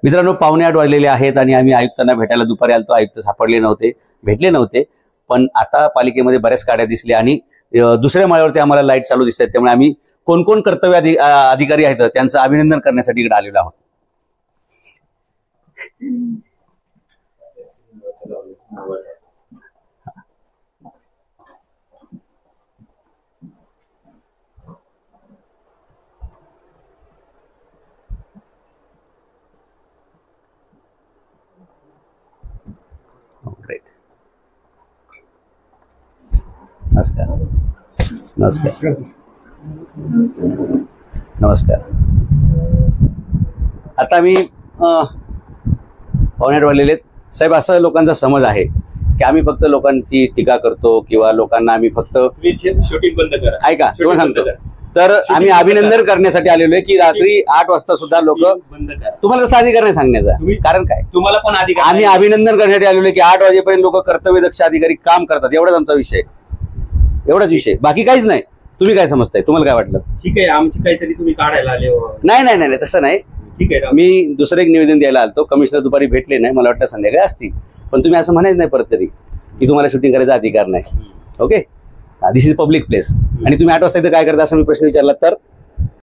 मित्रांनो, 7:45 वाजलेले आहेत आणि आम्ही आयुक्तांना भेटायला दुपारी आलतो. आयुक्त सापडले नव्हते, भेटले नव्हते. पण आता पालिकेमध्ये बऱ्याच गाड्या दिसल्या आणि दुसऱ्या माळ्यावरती आम्हाला लाईट चालू दिसत आहेत. त्यामुळे आम्ही कोण कोण कर्तव्य अधिकारी आहेत त्यांचं अभिनंदन करण्यासाठी इकडे आलेलो आहोत. नमस्कार. नमस्कार. नमस्कार. आता मी 7:45 वाजलेले साहेब. असं लोकांचा समज आहे की आम्ही फक्त लोकांची टीका करतो किंवा लोकांना आम्ही फक्त शूटिंग बंद करा. ऐका, तुम्हाला सांगतो. तर आम्ही अभिनंदन करण्यासाठी आलेलो आहे की रात्री 8 वाजता सुद्धा लोक, तुम्हाला तसा अधिकार नाही सांगण्याचा, कारण काय तुम्हाला पण अधिकार. आम्ही अभिनंदन करण्यासाठी आलेलो आहे की 8 वाजेपर्यंत लोक कर्तव्यदक्ष अधिकारी काम करतात. एवढाच आमचा विषय, एवढाच विषय, बाकी काहीच नाही. तुम्ही काय समजताय? तुम्हाला काय वाटलं? ठीक आहे, आमची काहीतरी तुम्ही काढायला आले. नाही नाही नाही, तसं नाही. ठीक आहे, मी दुसरं एक निवेदन द्यायला आलतो. कमिशनर दुपारी भेटले नाही, मला वाटतं संध्याकाळी असतील. पण तुम्ही असं म्हणायचं नाही परत कधी की तुम्हाला शूटिंग करायचा अधिकार नाही. Okay, this is public place. आणि तुम्ही 8 वाजता इथं काय करता असं मी प्रश्न विचारला तर